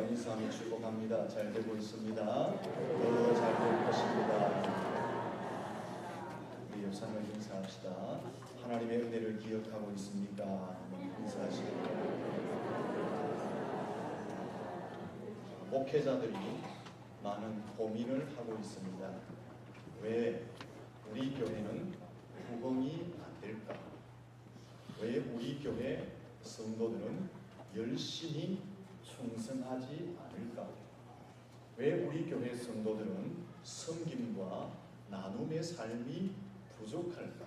인사하며 축복합니다. 잘 되고 있습니다. 더 잘 될 것입니다. 우리 옆사람을 인사합시다. 하나님의 은혜를 기억하고 있습니까? 인사하시고. 목회자들이 많은 고민을 하고 있습니다. 왜 우리 교회는 부흥이 안 될까? 왜 우리 교회 성도들은 열심히 충성하지 않을까? 왜 우리 교회 성도들은 섬김과 나눔의 삶이 부족할까?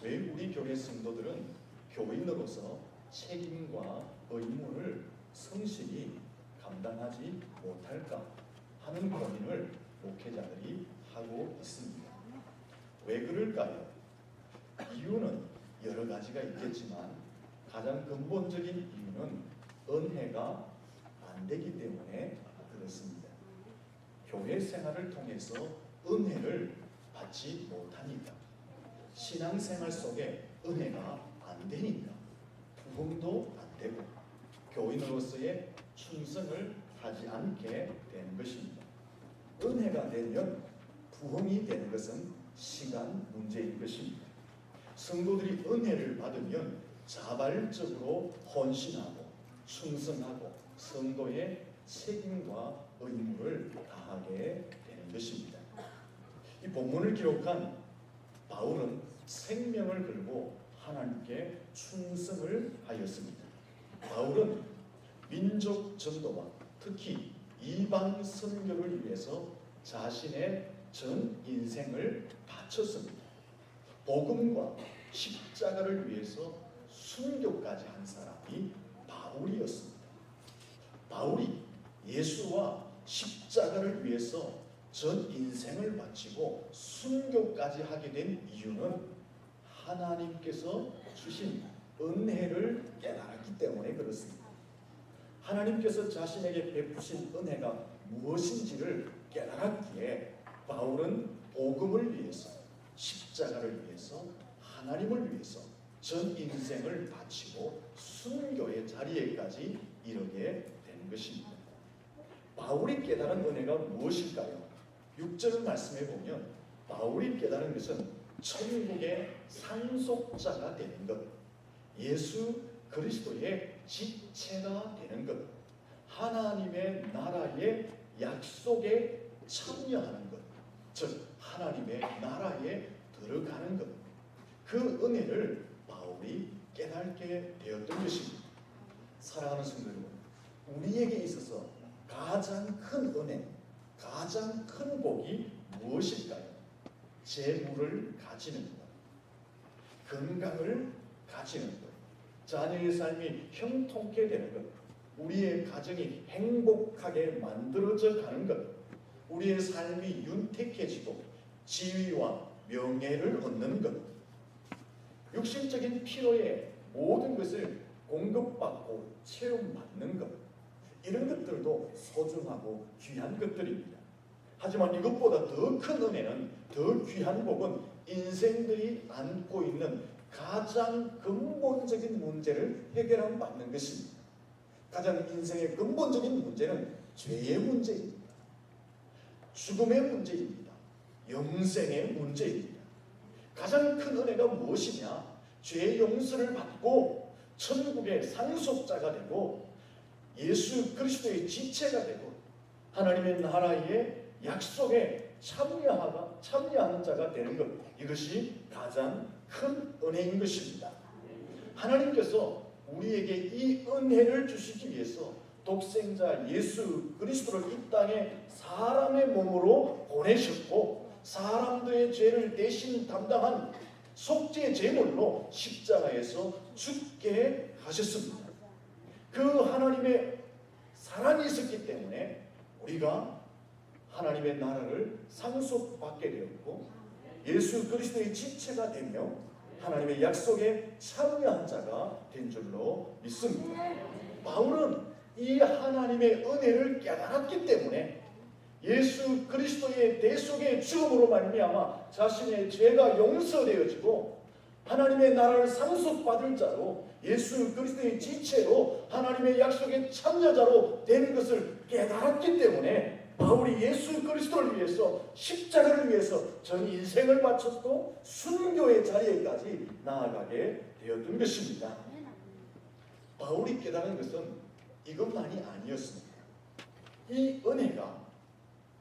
왜 우리 교회 성도들은 교인으로서 책임과 의무를 성실히 감당하지 못할까 하는 고민을 목회자들이 하고 있습니다. 왜 그럴까요? 이유는 여러 가지가 있겠지만 가장 근본적인 이유는 은혜가 안 되기 때문에 그렇습니다. 교회 생활을 통해서 은혜를 받지 못하니까, 신앙생활 속에 은혜가 안 되니까 부흥도 안 되고 교인으로서의 충성을 하지 않게 되는 것입니다. 은혜가 되면 부흥이 되는 것은 시간 문제인 것입니다. 성도들이 은혜를 받으면 자발적으로 헌신하고 충성하고 성도의 책임과 의무를 다하게 되는 것입니다. 이 본문을 기록한 바울은 생명을 걸고 하나님께 충성을 하였습니다. 바울은 민족 전도와 특히 이방 선교를 위해서 자신의 전 인생을 바쳤습니다. 복음과 십자가를 위해서 순교까지 한 사람이 바울이었습니다. 바울이 예수와 십자가를 위해서 전 인생을 바치고 순교까지 하게 된 이유는 하나님께서 주신 은혜를 깨달았기 때문에 그렇습니다. 하나님께서 자신에게 베푸신 은혜가 무엇인지를 깨달았기에 바울은 복음을 위해서, 십자가를 위해서, 하나님을 위해서 전 인생을 바치고 순교의 자리에까지 이르게 된 것입니다. 바울이 깨달은 은혜가 무엇일까요? 6절 말씀해 보면 바울이 깨달은 것은 천국의 상속자가 되는 것, 예수 그리스도의 지체가 되는 것, 하나님의 나라의 약속에 참여하는 것, 즉 하나님의 나라에 들어가는 것, 그 은혜를 바울이 깨닫게 되었던 것입니다. 사랑하는 성도 여러분, 우리에게 있어서 가장 큰 은혜, 가장 큰 복이 무엇일까요? 재물을 가지는 것, 건강을 가지는 것, 자녀의 삶이 형통케 되는 것, 우리의 가정이 행복하게 만들어져 가는 것, 우리의 삶이 윤택해지고 지위와 명예를 얻는 것, 육신적인 필요의 모든 것을 공급받고 채움받는 것, 이런 것들도 소중하고 귀한 것들입니다. 하지만 이것보다 더 큰 은혜는, 더 귀한 복은 인생들이 안고 있는 가장 근본적인 문제를 해결함 받는 것입니다. 가장 인생의 근본적인 문제는 죄의 문제입니다. 죽음의 문제입니다. 영생의 문제입니다. 가장 큰 은혜가 무엇이냐? 죄의 용서를 받고 천국의 상속자가 되고 예수 그리스도의 지체가 되고 하나님의 나라의 약속에 참여하는 자가 되는 것, 이것이 가장 큰 은혜인 것입니다. 하나님께서 우리에게 이 은혜를 주시기 위해서 독생자 예수 그리스도를 이 땅에 사람의 몸으로 보내셨고 사람들의 죄를 대신 담당한 속죄 제물로 십자가에서 죽게 하셨습니다. 그 하나님의 사랑이 있었기 때문에 우리가 하나님의 나라를 상속받게 되었고 예수 그리스도의 지체가 되며 하나님의 약속에 참여한 자가 된 줄로 믿습니다. 바울은 이 하나님의 은혜를 깨달았기 때문에 예수 그리스도의 대속의 죽음으로 말미암아 자신의 죄가 용서되어지고 하나님의 나라를 상속받을 자로 예수 그리스도의 지체로 하나님의 약속의 참여자로 되는 것을 깨달았기 때문에 바울이 예수 그리스도를 위해서 십자가를 위해서 전 인생을 바쳤고 순교의 자리에까지 나아가게 되었던 것입니다. 바울이 깨달은 것은 이것만이 아니었습니다. 이 은혜가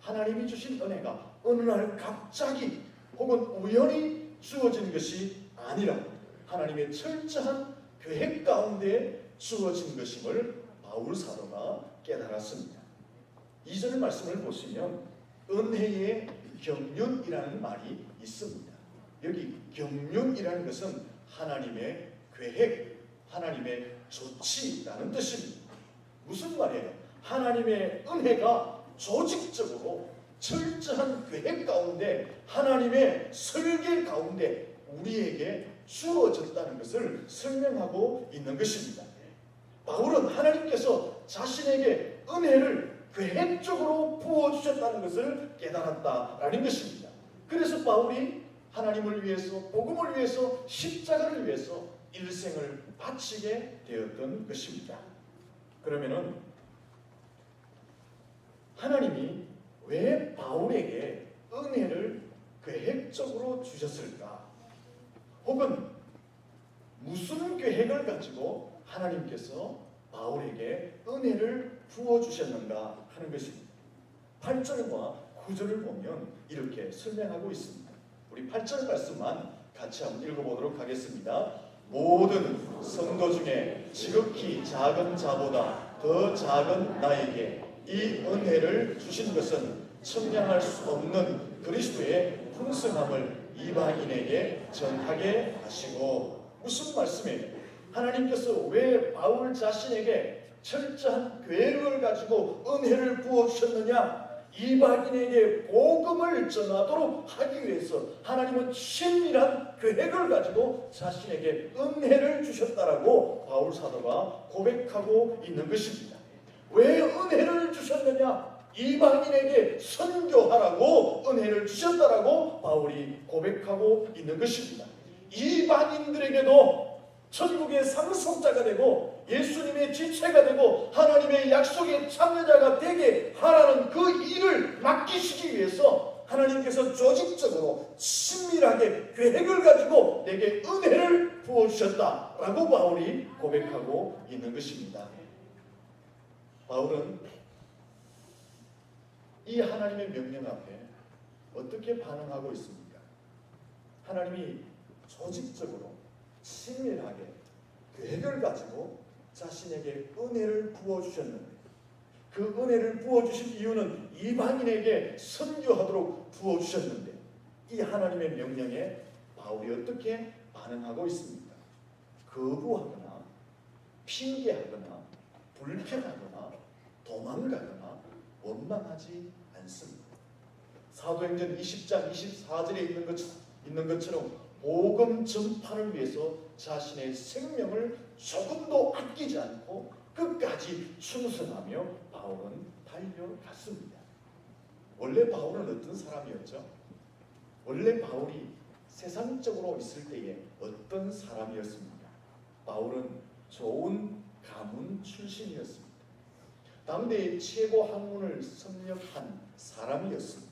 하나님이 주신 은혜가 어느 날 갑자기 혹은 우연히 주어진 것이 아니라 하나님의 철저한 계획 가운데 주어진 것임을 바울 사도가 깨달았습니다. 2절 말씀을 보시면 은혜의 경륜이라는 말이 있습니다. 여기 경륜이라는 것은 하나님의 계획, 하나님의 조치라는 뜻입니다. 무슨 말이에요? 하나님의 은혜가 조직적으로 철저한 계획 가운데 하나님의 설계 가운데 우리에게 주어졌다는 것을 설명하고 있는 것입니다. 바울은 하나님께서 자신에게 은혜를 계획적으로 부어주셨다는 것을 깨달았다라는 것입니다. 그래서 바울이 하나님을 위해서, 복음을 위해서, 십자가를 위해서 일생을 바치게 되었던 것입니다. 그러면은 하나님이 왜 바울에게 은혜를 계획적으로 주셨을까? 혹은 무슨 계획을 가지고 하나님께서 바울에게 은혜를 부어주셨는가 하는 것입니다. 8절과 9절을 보면 이렇게 설명하고 있습니다. 우리 8절 말씀만 같이 한번 읽어보도록 하겠습니다. 모든 성도 중에 지극히 작은 자보다 더 작은 나에게 이 은혜를 주신 것은 측량할 수 없는 그리스도의 풍성함을 이방인에게 전하게 하시고. 무슨 말씀이에요? 하나님께서 왜 바울 자신에게 철저한 계획을 가지고 은혜를 부어주셨느냐? 이방인에게 복음을 전하도록 하기 위해서 하나님은 친밀한 계획을 가지고 자신에게 은혜를 주셨다라고 바울 사도가 고백하고 있는 것입니다. 왜 은혜를 주셨느냐? 이방인에게 선교하라고 은혜를 주셨다라고 바울이 고백하고 있는 것입니다. 이방인들에게도 천국의 상속자가 되고 예수님의 지체가 되고 하나님의 약속의 참여자가 되게 하라는 그 일을 맡기시기 위해서 하나님께서 조직적으로 친밀하게 계획을 가지고 내게 은혜를 부어주셨다라고 바울이 고백하고 있는 것입니다. 바울은 이 하나님의 명령 앞에 어떻게 반응하고 있습니까? 하나님이 조직적으로 친밀하게 계획을 가지고 자신에게 은혜를 부어주셨는데 그 은혜를 부어주신 이유는 이방인에게 선교하도록 부어주셨는데 이 하나님의 명령에 바울이 어떻게 반응하고 있습니까? 거부하거나 핑계하거나 불평하거나 도망가거나 원망하지 않습니다. 사도행전 20장 24절에 있는 것처럼 복음 전파를 위해서 자신의 생명을 조금도 아끼지 않고 끝까지 충성하며 바울은 달려갔습니다. 원래 바울은 어떤 사람이었죠? 원래 바울이 세상적으로 있을 때에 어떤 사람이었습니까? 바울은 좋은 가문 출신이었습니다. 당대의 최고 학문을 섭렵한 사람이었습니다.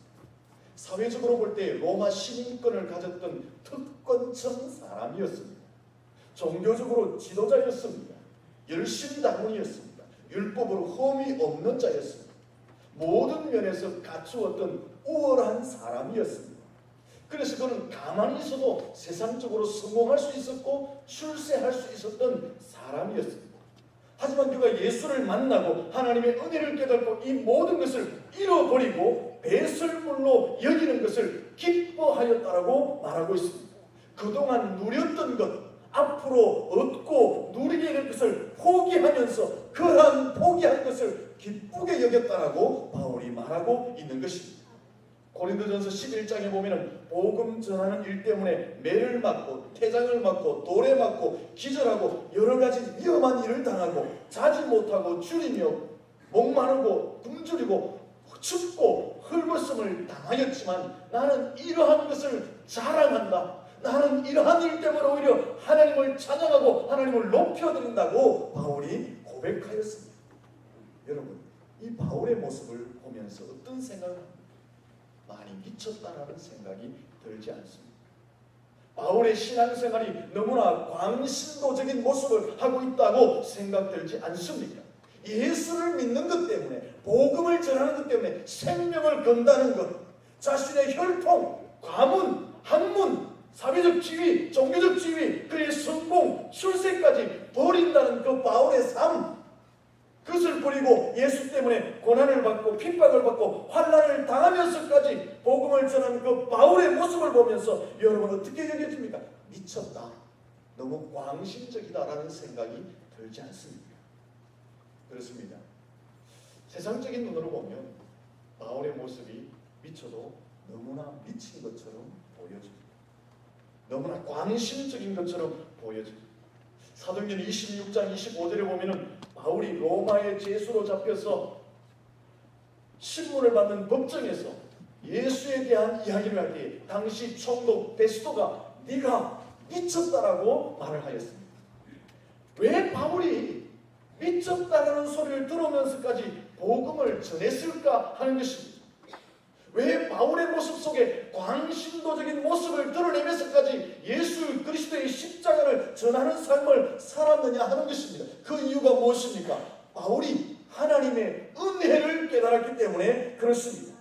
사회적으로 볼 때 로마 시민권을 가졌던 특권층 사람이었습니다. 종교적으로 지도자였습니다. 열심당원이었습니다. 율법으로 흠이 없는 자였습니다. 모든 면에서 갖추었던 우월한 사람이었습니다. 그래서 그는 가만히 있어도 세상적으로 성공할 수 있었고 출세할 수 있었던 사람이었습니다. 하지만 그가 예수를 만나고 하나님의 은혜를 깨닫고 이 모든 것을 잃어버리고 배설물로 여기는 것을 기뻐하였다라고 말하고 있습니다. 그동안 누렸던 것, 앞으로 얻고 누리게 될 것을 포기하면서 그러한 포기한 것을 기쁘게 여겼다라고 바울이 말하고 있는 것입니다. 고린도전서 11장에 보면은 복음 전하는 일 때문에 매를 맞고 태장을 맞고 돌에 맞고 기절하고 여러 가지 위험한 일을 당하고 자지 못하고 줄이며 목마르고 굶주리고 춥고 헐벗음을 당하였지만 나는 이러한 것을 자랑한다. 나는 이러한 일 때문에 오히려 하나님을 찬양하고 하나님을 높여드린다고 바울이 고백하였습니다. 여러분, 이 바울의 모습을 보면서 어떤 생각을 합니까? 많이 미쳤다라는 생각이 들지 않습니다. 바울의 신앙생활이 너무나 광신도적인 모습을 하고 있다고 생각들지 않습니까? 예수를 믿는 것 때문에, 복음을 전하는 것 때문에 생명을 건다는 것, 자신의 혈통, 가문, 학문, 사회적 지위, 종교적 지위, 그의 성공, 출세까지 버린다는 그 바울의 삶, 그것을 버리고 예수 때문에 고난을 받고 핍박을 받고 환난을 당하면서까지 복음을 전하는 그 바울의 모습을 보면서 여러분 어떻게 여겨집니까? 미쳤다, 너무 광신적이다라는 생각이 들지 않습니까? 그렇습니다. 세상적인 눈으로 보면 바울의 모습이 미쳐도 너무나 미친 것처럼 보여집니다. 너무나 광신적인 것처럼 보여집니다. 사도행전 26장 25절에 보면은 바울이 로마의 죄수로 잡혀서 신문을 받는 법정에서 예수에 대한 이야기를 할 때 당시 총독 베스토가 네가 미쳤다라고 말을 하였습니다. 왜 바울이 미쳤다라는 소리를 들으면서까지 복음을 전했을까 하는 것입니다. 왜 바울의 모습 속에 광신도적인 모습을 드러내면서까지 예수 그리스도의 십자가를 전하는 삶을 살았느냐 하는 것입니다. 그 이유가 무엇입니까? 바울이 하나님의 은혜를 깨달았기 때문에 그렇습니다.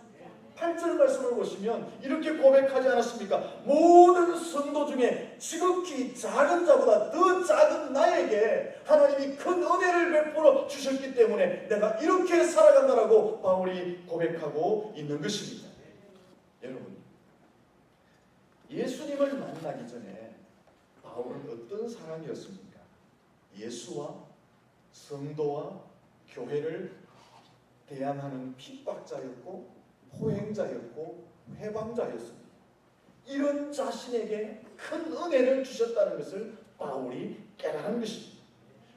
8절 말씀을 보시면 이렇게 고백하지 않았습니까? 모든 성도 중에 지극히 작은 자보다 더 작은 나에게 하나님이 큰 은혜를 베풀어 주셨기 때문에 내가 이렇게 살아간다라고 바울이 고백하고 있는 것입니다. 여러분, 예수님을 만나기 전에 바울은 어떤 사람이었습니까? 예수와 성도와 교회를 대항하는 핍박자였고 포행자였고 회방자였습니다. 이런 자신에게 큰 은혜를 주셨다는 것을 바울이 깨달은 것입니다.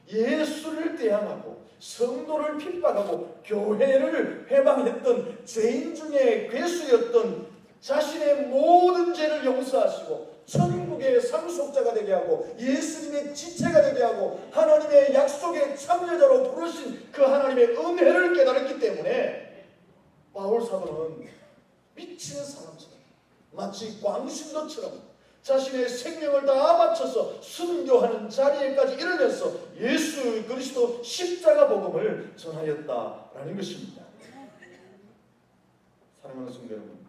예수를 대항하고 성도를 핍박하고 교회를 회방했던 죄인 중에 괴수였던 자신의 모든 죄를 용서하시고 천국의 상속자가 되게 하고 예수님의 지체가 되게 하고 하나님의 약속의 참여자로 부르신 그 하나님의 은혜를 깨달았기 때문에 바울 사도는 미친 사람처럼 마치 광신도처럼 자신의 생명을 다 바쳐서 순교하는 자리에까지 이르면서 예수 그리스도 십자가 복음을 전하였다라는 것입니다. 사랑하는 성도 여러분,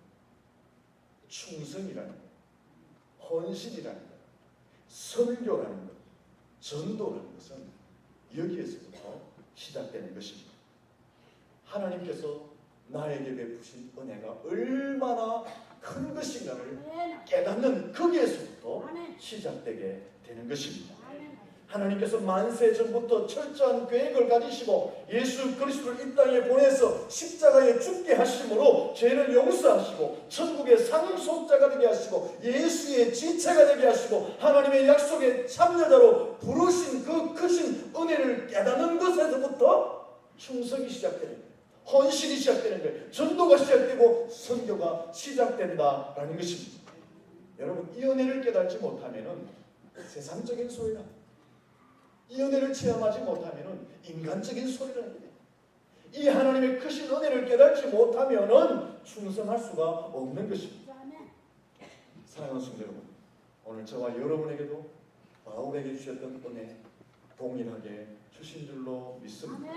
충성이라는 것, 헌신이라는 것, 설교라는 것, 전도라는 것은 여기에서부터 시작되는 것입니다. 하나님께서 나에게 베푸신 은혜가 얼마나 큰 것인가를 깨닫는 거기에서부터 시작되게 되는 것입니다. 하나님께서 만세 전부터 철저한 계획을 가지시고 예수 그리스도를 이 땅에 보내서 십자가에 죽게 하심으로 죄를 용서하시고 천국의 상속자가 되게 하시고 예수의 지체가 되게 하시고 하나님의 약속의 참여자로 부르신 그 크신 은혜를 깨닫는 것에서부터 충성이 시작되는 거예요. 헌신이 시작되는 거예요. 전도가 시작되고 선교가 시작된다라는 것입니다. 여러분, 이 은혜를 깨닫지 못하면 세상적인 소리라, 이 은혜를 체험하지 못하면 인간적인 소리를 하게 돼요. 이 하나님의 크신 은혜를 깨닫지 못하면 충성할 수가 없는 것입니다. 사랑하는 성도 여러분, 오늘 저와 여러분에게도 바울에게 주셨던 은혜 동일하게 주신 줄로 믿습니다.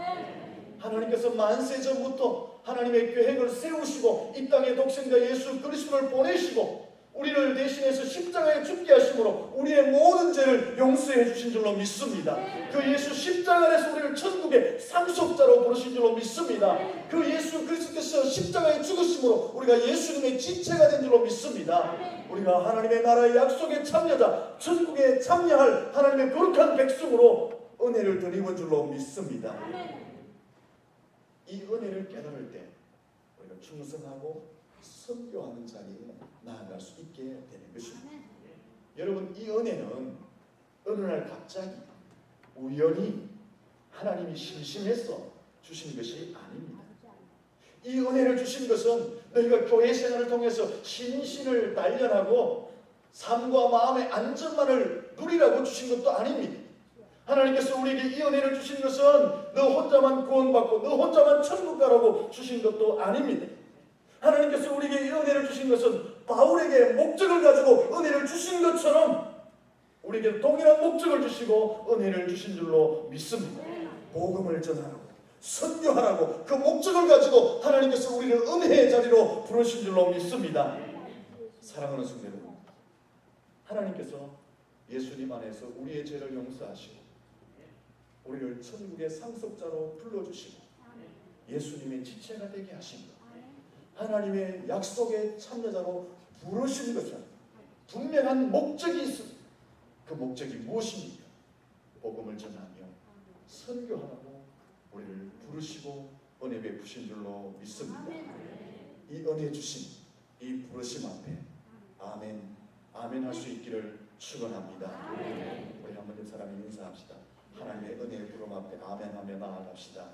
하나님께서 만세 전부터 하나님의 계획을 세우시고 이 땅에 독생자 예수 그리스도를 보내시고 우리를 대신해서 십자가에 죽게 하심으로 우리의 모든 죄를 용서해 주신 줄로 믿습니다. 그 예수 십자가 안에서 우리를 천국의 상속자로 부르신 줄로 믿습니다. 그 예수 그리스도께서 십자가에 죽으심으로 우리가 예수님의 지체가 된 줄로 믿습니다. 우리가 하나님의 나라의 약속에 참여자, 천국에 참여할 하나님의 거룩한 백성으로 은혜를 드리는 줄로 믿습니다. 이 은혜를 깨달을 때 우리가 충성하고 선교하는 자리에 나아갈 수 있게 되는 것입니다. 여러분, 이 은혜는 어느 날 갑자기 우연히 하나님이 심심해서 주신 것이 아닙니다. 이 은혜를 주신 것은 너희가 교회 생활을 통해서 신신을 단련하고 삶과 마음의 안전만을 누리라고 주신 것도 아닙니다. 하나님께서 우리에게 이 은혜를 주신 것은 너 혼자만 구원받고 너 혼자만 천국 가라고 주신 것도 아닙니다. 하나님께서 우리에게 이 은혜를 주신 것은 바울에게 목적을 가지고 은혜를 주신 것처럼 우리에게 동일한 목적을 주시고 은혜를 주신 줄로 믿습니다. 복음을 전하라고, 선교하라고 그 목적을 가지고 하나님께서 우리를 은혜의 자리로 부르신 줄로 믿습니다. 사랑하는 성도 여러분, 하나님께서 예수님 안에서 우리의 죄를 용서하시고 우리를 천국의 상속자로 불러주시고 예수님의 지체가 되게 하신 것, 하나님의 약속의 참여자로 부르신 것은 분명한 목적이 있습니다. 그 목적이 무엇입니까? 복음을 전하며 선교하라고 우리를 부르시고 은혜 베푸신 줄로 믿습니다. 이 은혜 주심, 이 부르심 앞에 아멘, 아멘 할 수 있기를 축원합니다. 우리 한번 옆 사람이 인사합시다. 하나님의 은혜의 부름 앞에 아멘 하며 나아갑시다.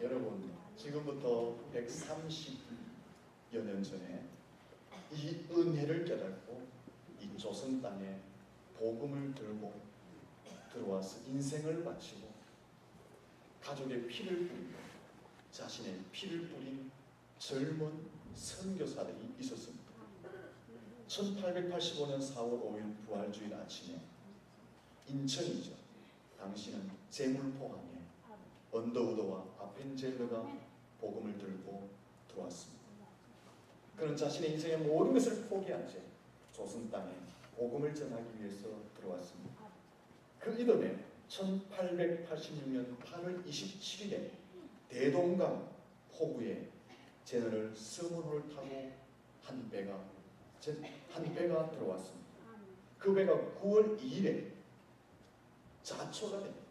여러분, 지금부터 130여 년 전에 이 은혜를 깨닫고 이 조선 땅에 복음을 들고 들어와서 인생을 바치고 가족의 피를 뿌리고 자신의 피를 뿌린 젊은 선교사들이 있었습니다. 1885년 4월 5일 부활주일 아침에 인천이죠. 당시는 제물포항에 언더우드와 아펜젤러가 복음을 들고 들어왔습니다. 그는 자신의 인생의 모든 것을 포기한 채 조선 땅에 복음을 전하기 위해서 들어왔습니다. 그 이듬해 1886년 8월 27일에 대동강 포구에 제너럴 서문호를 타고 한 배가 들어왔습니다. 그 배가 9월 2일에 자초가 됩니다.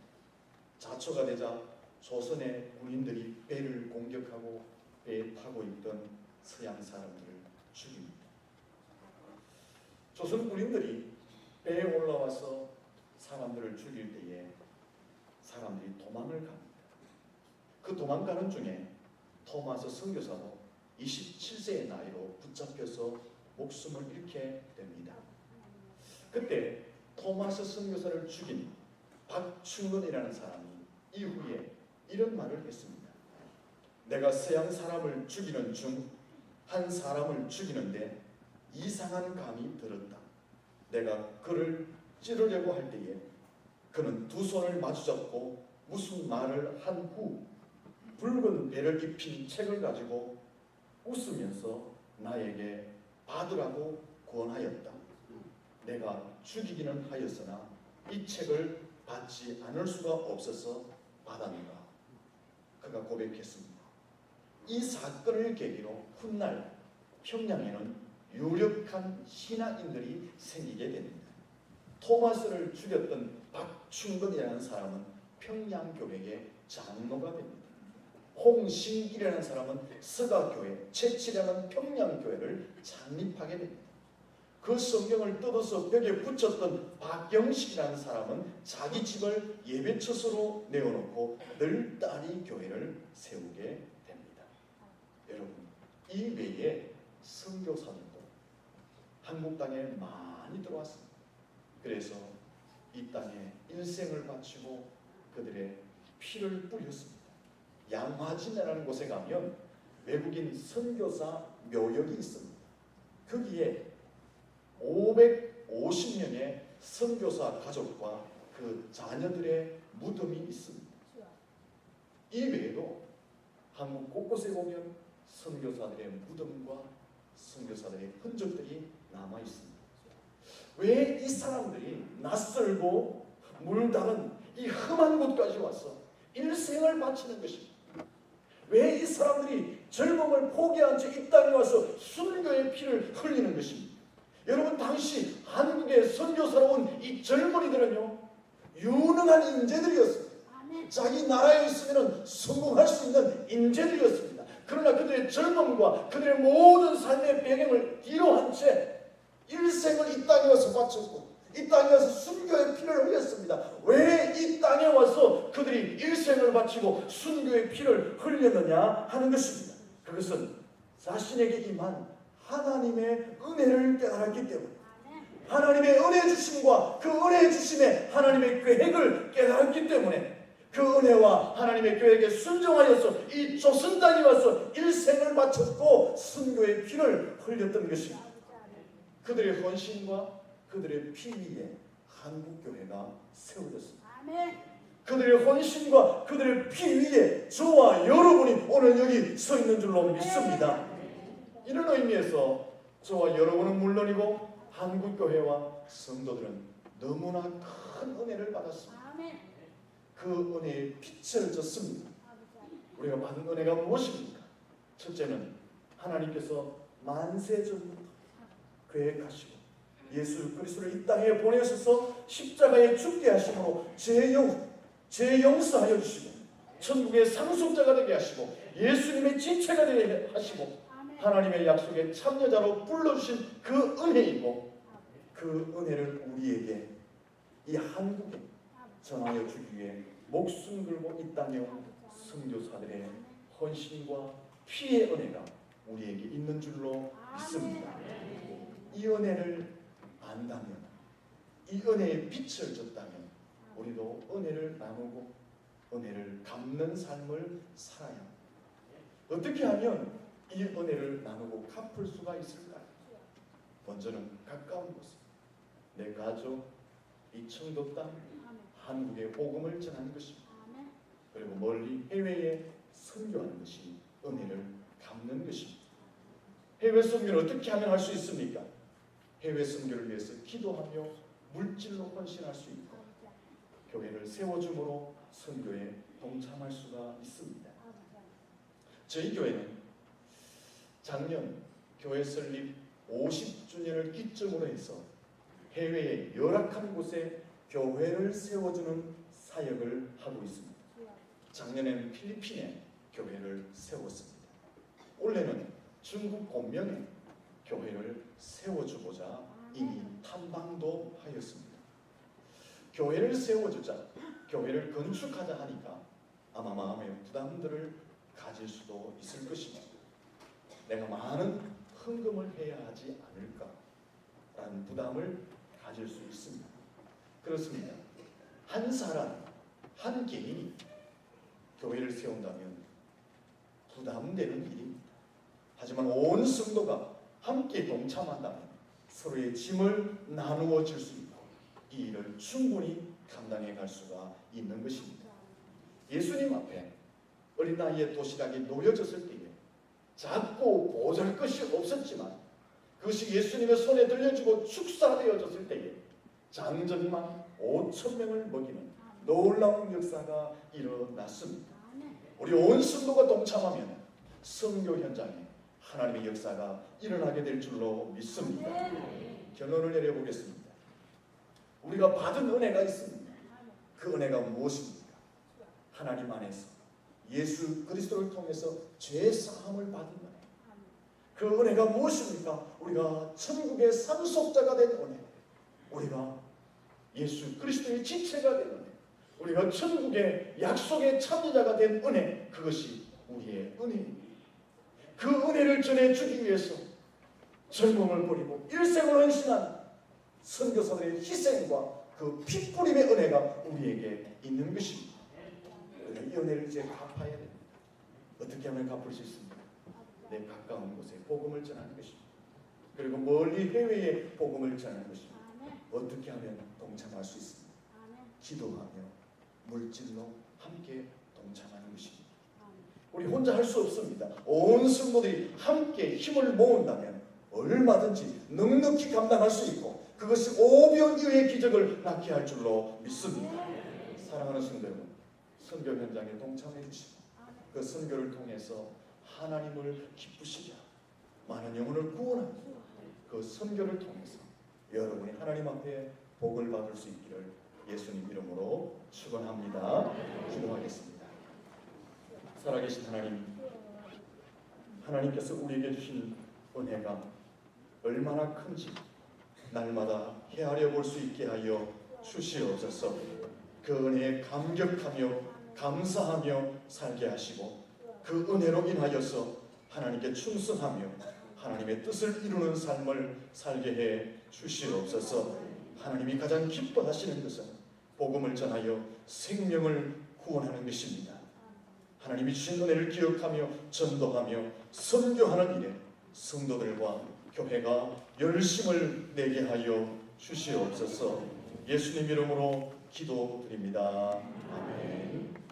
자초가 되자 조선의 군인들이 배를 공격하고 배에 타고 있던 서양 사람들을 죽입니다. 조선 군인들이 배에 올라와서 사람들을 죽일 때에 사람들이 도망을 갑니다. 그 도망가는 중에 토마스 선교사도 27세의 나이로 붙잡혀서 목숨을 잃게 됩니다. 그때 토마스 선교사를 죽인 박충근이라는 사람이 이후에 이런 말을 했습니다. 내가 서양 사람을 죽이는 중 한 사람을 죽이는데 이상한 감이 들었다. 내가 그를 찌르려고 할 때에 그는 두 손을 마주잡고 무슨 말을 한 후 붉은 배를 입힌 책을 가지고 웃으면서 나에게 받으라고 권하였다. 내가 죽이기는 하였으나 이 책을 받지 않을 수가 없어서 받았노라. 그가 고백했습니다. 이 사건을 계기로 훗날 평양에는 유력한 신학인들이 생기게 됩니다. 토마스를 죽였던 박충근이라는 사람은 평양교회의 장로가 됩니다. 홍신길이라는 사람은 서가교회, 채치라는 평양교회를 창립하게 됩니다. 그 성경을 뜯어서 벽에 붙였던 박영식이라는 사람은 자기 집을 예배처소로 내어놓고 널따리 교회를 세우게 됩니다. 여러분, 이 외에 선교사들도 한국 땅에 많이 들어왔습니다. 그래서 이 땅에 일생을 바치고 그들의 피를 뿌렸습니다. 양화진이라는 곳에 가면 외국인 선교사 묘역이 있습니다. 거기에 550명의 선교사 가족과 그 자녀들의 무덤이 있습니다. 이 외에도 한국 곳곳에 보면 선교사들의 무덤과 선교사들의 흔적들이 남아 있습니다. 왜 이 사람들이 낯설고 물다른 이 험한 곳까지 와서 일생을 바치는 것입니다. 왜 이 사람들이 젊음을 포기한 채 이 땅에 와서 순교의 피를 흘리는 것입니다. 여러분, 당시 한국에 선교사로 온 이 젊은이들은요, 유능한 인재들이었습니다. 자기 나라에 있으면 성공할 수 있는 인재들이었습니다. 그러나 그들의 젊음과 그들의 모든 삶의 배경을 뒤로 한 채 일생을 이 땅에 와서 바쳤고 이 땅에 와서 순교의 피를 흘렸습니다. 왜 이 땅에 와서 그들이 일생을 바치고 순교의 피를 흘렸느냐 하는 것입니다. 그것은 자신에게 임한 하나님의 은혜를 깨달았기 때문에, 하나님의 은혜 주심과 그 은혜 주심에 하나님의 계획을 깨달았기 때문에, 그 은혜와 하나님의 계획에 순종하여서 이 조선 땅에 와서 일생을 바쳤고 선교의 피를 흘렸던 것입니다. 그들의 헌신과 그들의 피 위에 한국교회가 세워졌습니다. 그들의 헌신과 그들의 피 위에 저와 여러분이 오늘 여기 서 있는 줄로 믿습니다. 이런 의미에서 저와 여러분은 물론이고 한국교회와 성도들은 너무나 큰 은혜를 받았습니다. 그 은혜의 빛을 졌습니다. 우리가 받은 은혜가 무엇입니까? 첫째는 하나님께서 만세전부터 계획하시고 예수 그리스도를 이 땅에 보내셔서 십자가에 죽게 하심으로 죄 용서하여 주시고 천국의 상속자가 되게 하시고 예수님의 지체가 되게 하시고 하나님의 약속의 참여자로 불러주신 그 은혜이고, 그 은혜를 우리에게 이 한국에 전하여 주기 위해 목숨 걸고 이 땅에 온 선교사들의 헌신과 피의 은혜가 우리에게 있는 줄로 믿습니다. 이 은혜를 안다면, 이 은혜의 빛을 줬다면 우리도 은혜를 나누고 은혜를 갚는 삶을 살아야 합니다. 어떻게 하면 이 은혜를 나누고 갚을 수가 있을까요? 먼저는 가까운 곳에 내 가족, 이 청도 땅, 한국의 복음을 전하는 것입니다. 그리고 멀리 해외에 선교하는 것이 은혜를 갚는 것입니다. 해외 선교를 어떻게 하면 할 수 있습니까? 해외 선교를 위해서 기도하며 물질로 헌신할 수 있고 교회를 세워줌으로 선교에 동참할 수가 있습니다. 저희 교회는 작년 교회 설립 50주년을 기점으로 해서 해외의 열악한 곳에 교회를 세워주는 사역을 하고 있습니다. 작년에는 필리핀에 교회를 세웠습니다. 올해는 중국 곤명에 교회를 세워주고자 이미 탐방도 하였습니다. 교회를 세워주자, 교회를 건축하자 하니까 아마 마음에 부담들을 가질 수도 있을 것입니다. 내가 많은 헌금을 해야 하지 않을까라는 부담을 가질 수 있습니다. 그렇습니다. 한 사람, 한 개인이 교회를 세운다면 부담되는 일입니다. 하지만 온 성도가 함께 동참한다면 서로의 짐을 나누어 줄 수 있고 이 일을 충분히 감당해 갈 수가 있는 것입니다. 예수님 앞에 어린 나이에 도시락이 놓여졌을 때에 작고 보잘것이 없었지만 그것이 예수님의 손에 들려주고 축사되어졌을 때에 장정만 5,000명을 먹이는 놀라운 역사가 일어났습니다. 우리 온 성도가 동참하면 선교 현장에 하나님의 역사가 일어나게 될 줄로 믿습니다. 결론을 내려보겠습니다. 우리가 받은 은혜가 있습니다. 그 은혜가 무엇입니까? 하나님 안에서 예수 그리스도를 통해서 죄 사함을 받은 은혜. 그 은혜가 무엇입니까? 우리가 천국의 상속자가 된 은혜. 우리가 예수 그리스도의 지체가 된 은혜. 우리가 천국의 약속의 참여자가 된 은혜. 그것이 우리의 은혜입니다. 그 은혜를 전해주기 위해서 젊음을 버리고 일생을 헌신한 선교사들의 희생과 그 피뿌림의 은혜가 우리에게 있는 것입니다. 이 은혜를 이제 갚아야 됩니다. 어떻게 하면 갚을 수 있습니까? 내 가까운 곳에 복음을 전하는 것입니다. 그리고 멀리 해외에 복음을 전하는 것입니다. 어떻게 하면 동참할 수 있습니까? 기도하며 물질로 함께 동참하는 것입니다. 우리 혼자 할 수 없습니다. 온 성도들이 함께 힘을 모은다면 얼마든지 넉넉히 감당할 수 있고 그것이 오병 이후의 기적을 낳게 할 줄로 믿습니다. 사랑하는 성도 여러분, 선교 현장에 동참해 주시고 그 선교를 통해서 하나님을 기쁘시게 하고 많은 영혼을 구원하고 그 선교를 통해서 여러분이 하나님 앞에 복을 받을 수 있기를 예수님 이름으로 축원합니다. 기도하겠습니다. 살아계신 하나님, 하나님께서 우리에게 주신 은혜가 얼마나 큰지 날마다 헤아려 볼 수 있게 하여 주시옵소서. 그 은혜에 감격하며 감사하며 살게 하시고 그 은혜로 인하여서 하나님께 충성하며 하나님의 뜻을 이루는 삶을 살게 해 주시옵소서. 하나님이 가장 기뻐하시는 것은 복음을 전하여 생명을 구원하는 것입니다. 하나님이 주신 은혜를 기억하며 전도하며 선교하는 일에 성도들과 교회가 열심을 내게 하여 주시옵소서. 예수님 이름으로 기도드립니다. 아멘.